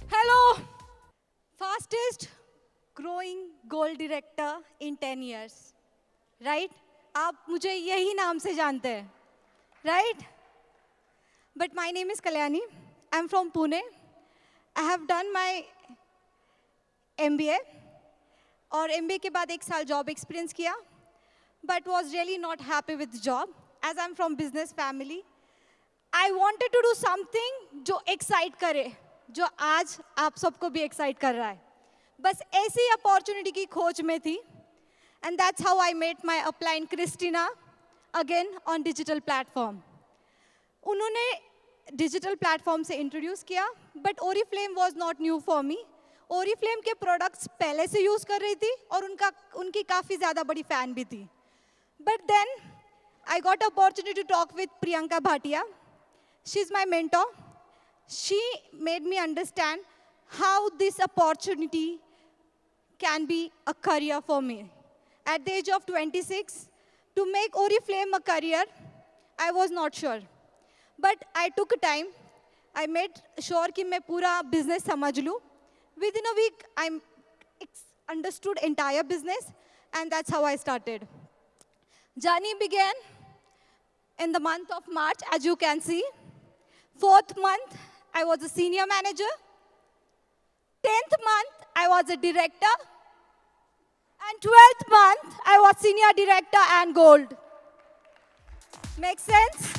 Hello, fastest growing goal director in 10 years, right? आप मुझे यही नाम से जानते हैं, right? But my name is Kalyani. I'm from Pune. I have done my MBA और MBA के बाद 1 साल job experience किया, but was really not happy with the job. As I'm from business family, I wanted to do something जो excite करे, जो आज आप सबको भी excite कर रहा है. बस ऐसी अपॉर्चुनिटी की खोज में थी, and that's how I met my upline Christina again on digital platform. उन्होंने digital platform से introduce किया, but Oriflame was not new for me. Oriflame के products पहले से use कर रही थी और उनकी काफ़ी ज़्यादा बड़ी fan भी थी. But then I got opportunity to talk with Priyanka Bhatia. She's my mentor. She made me understand how this opportunity can be a career for me. At the age of 26, to make Oriflame a career, I was not sure. But I took time. I made sure कि मैं पूरा business समझ लूँ. Within a week, I understood entire business, and that's how I started. Journey began in the month of March, as you can see. 4th month, I was a senior manager. 10th month, I was a director. And 12th month, I was senior director and gold. Make sense?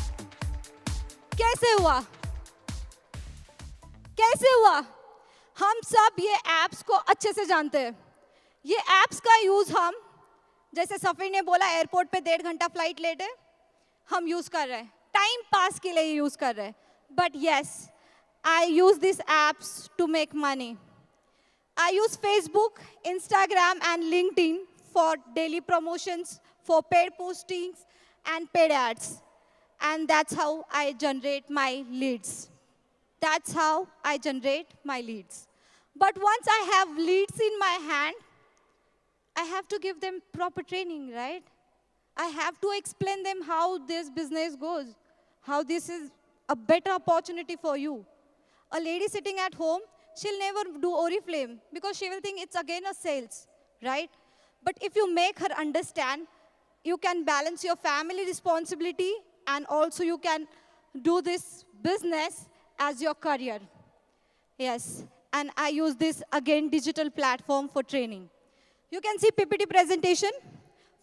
कैसे हुआ? कैसे हुआ? हम सब ये apps को अच्छे से जानते हैं. ये apps का use हम, जैसे सफीर ने बोला एयरपोर्ट पे 1.5 घंटा फ्लाइट लेट है, हम यूज कर रहे हैं. टाइम पास के लिए यूज कर रहे हैं. But yes, I use these apps to make money. I use Facebook, Instagram, and LinkedIn for daily promotions, for paid postings, and paid ads. And that's how I generate my leads. That's how I generate my leads. But once I have leads in my hand, I have to give them proper training, right? I have to explain them how this business goes, how this is a better opportunity for you. A lady sitting at home, she'll never do Oriflame because she will think it's again a sales, right? But if you make her understand, you can balance your family responsibility and also you can do this business as your career. Yes, and I use this again digital platform for training. You can see PPT presentation.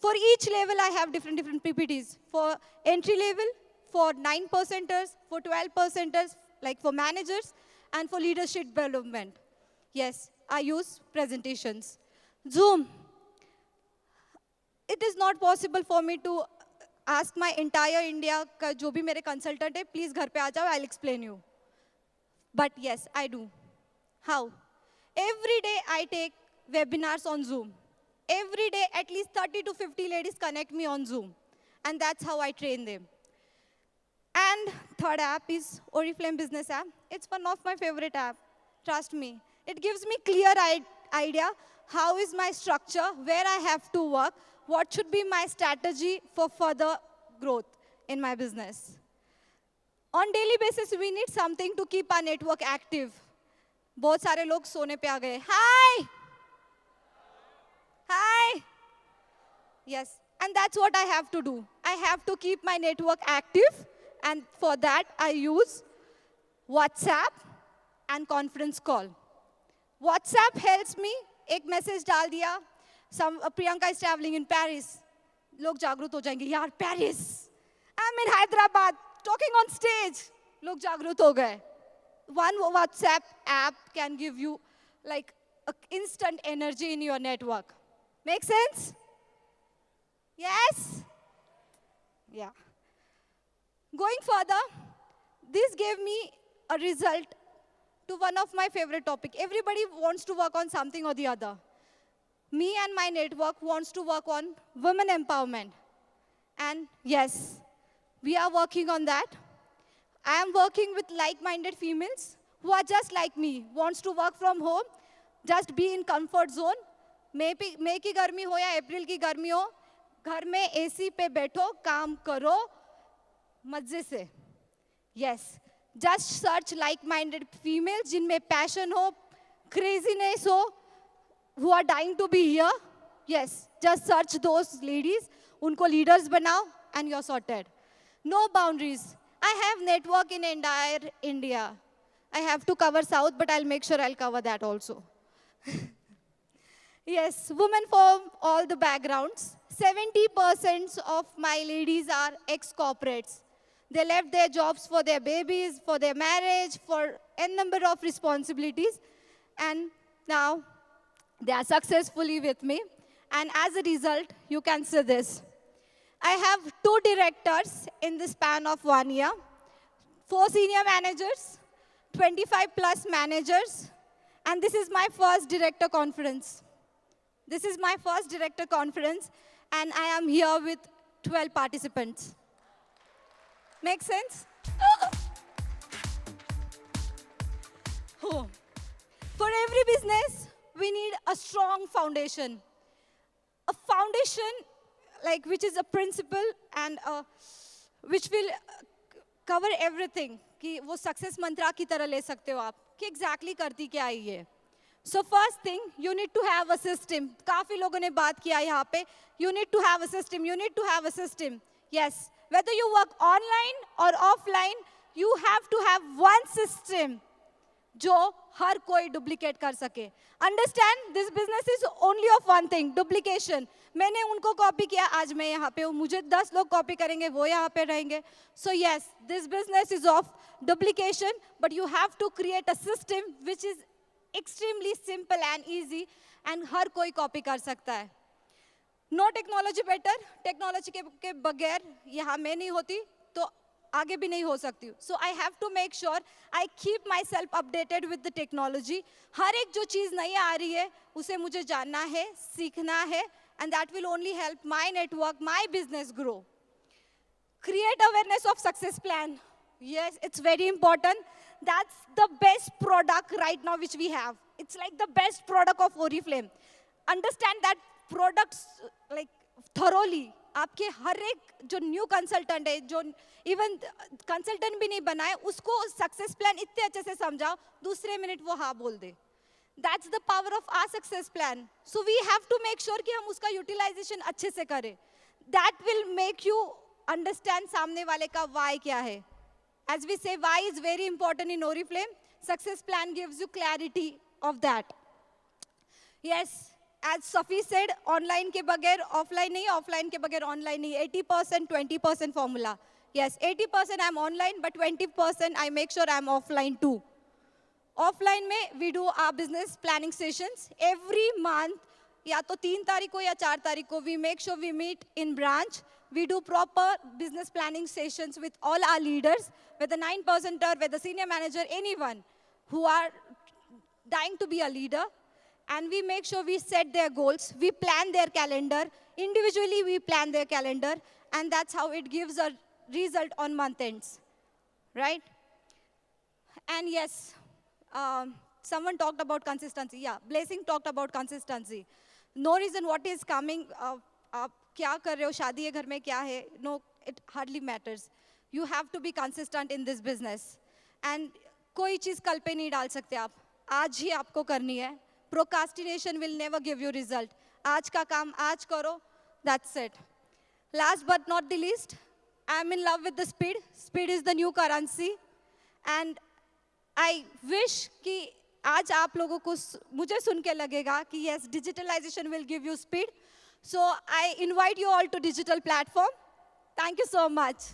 For each level, I have different PPTs. For entry level, for 9%ers, for 12%ers, like for managers, and for leadership development. Yes, I use presentations. Zoom. It is not possible for me to ask my entire India का जो भी मेरे consultant है, please घर पे आ जाओ, I'll explain you. But yes, I do. How? Every day I take webinars on Zoom. Every day, at least 30 to 50 ladies connect me on Zoom. And that's how I train them. And third app is Oriflame Business App. It's one of my favorite apps. Trust me. It gives me clear idea how is my structure, where I have to work, what should be my strategy for further growth in my business. On daily basis, we need something to keep our network active. बहुत सारे लोग सोने पे आ गए. Hi! Hi! Yes, and that's what I have to do. I have to keep my network active, and for that, I use WhatsApp and conference call. WhatsApp helps me. एक message डाल दिया. Priyanka is traveling in Paris. लोग जागरूक हो जाएंगे. यार, Paris. I'm in Hyderabad, talking on stage. लोग जागरूक हो गए. One WhatsApp app can give you like instant energy in your network. Make sense? Yes? Yeah. Going further, this gave me a result to one of my favorite topics. Everybody wants to work on something or the other. Me and my network wants to work on women empowerment. And yes, we are working on that. I am working with like-minded females who are just like me, wants to work from home, just be in comfort zone. मई की गर्मी हो या अप्रैल की गर्मी हो, घर में AC पे बैठो, काम करो मजे से. Yes, just search like minded females जिनमें पैशन हो, क्रेजीनेस हो, who are dying to be here. Yes, just search those ladies, unko leaders banao and you're sorted. No boundaries. I have network in entire India. I have to cover South, but I'll make sure I'll cover that also. Yes, women from all the backgrounds. 70% of my ladies are ex-corporates. They left their jobs for their babies, for their marriage, for n number of responsibilities. And now they are successfully with me. And as a result, you can see this. I have 2 directors in the span of 1 year, 4 senior managers, 25 plus managers, and this is my first director conference. This is my first director conference, and I am here with 12 participants. Make sense? Oh. For every business, we need a strong foundation. A foundation like which is a principle and which will cover everything. कि वो success mantra की तरह ले सकते हो आप कि exactly करती क्या है ये. So first thing, you need to have a system. काफी लोगों ने बात किया यहाँ पे. You need to have a system. You need to have a system. Yes. Whether you work online or offline, you have to have one system जो हर कोई duplicate कर सके. Understand this business is only of one thing, duplication. मैंने उनको copy किया, आज मैं यहाँ पे हूँ, मुझे 10 लोग कॉपी करेंगे, वो यहाँ पे रहेंगे. So yes, this business is of duplication, but you have to create a system which is extremely simple and easy and हर कोई कॉपी कर सकता है. No technology better. टेक्नोलॉजी के बगैर यहाँ मैं नहीं होती तो आगे भी नहीं हो सकती. So I have to make sure I keep myself updated with the technology. हर एक जो चीज़ नई आ रही है उसे मुझे जानना है, सीखना है, and that will only help my network, my business grow. Create awareness of success plan. Yes, it's very important. That's the best product right now which we have. It's like the best product of Oriflame. Understand that products like thoroughly. आपके हर एक जो new consultant है, जो even consultant भी नहीं बना है, उसको सक्सेस प्लान इतने अच्छे से समझाओ, दूसरे मिनट वो हाँ बोल दे. That's the power of our success plan. So we have to make sure कि हम उसका यूटिलाइजेशन अच्छे से करें. That will make you understand सामने वाले का why क्या है. As we say, why is very important in Oriflame. Success plan gives you clarity of that. Yes, as Safi said, online के बगैर offline नहीं, offline के बगैर online नहीं. 80%, 20% formula. Yes, 80% I'm online, but 20% I make sure I'm offline too. Offline में we do our business planning sessions every month. या तो 3 तारीख को या 4 तारीख को we make sure we meet in branch. We do proper business planning sessions with all our leaders, whether 9%er, whether senior manager, anyone who are dying to be a leader. And we make sure we set their goals, we plan their calendar, individually we plan their calendar, and that's how it gives a result on month ends, right? And yes, someone talked about consistency. Yeah, Blessing talked about consistency. No reason what is coming, आप क्या कर रहे हो, शादी है घर में क्या है, no, it hardly matters. You have to be consistent in this business. And कोई चीज़ कल पे नहीं डाल सकते आप, आज ही आपको करनी है. Procrastination will never give you result. आज का काम आज करो, that's it. Last but not the least, I'm in love with the speed. Speed is the new currency. And I wish कि आज आप लोगों को मुझे सुन के लगेगा कि yes, digitalization will give you speed. So I invite you all to digital platform. Thank you so much.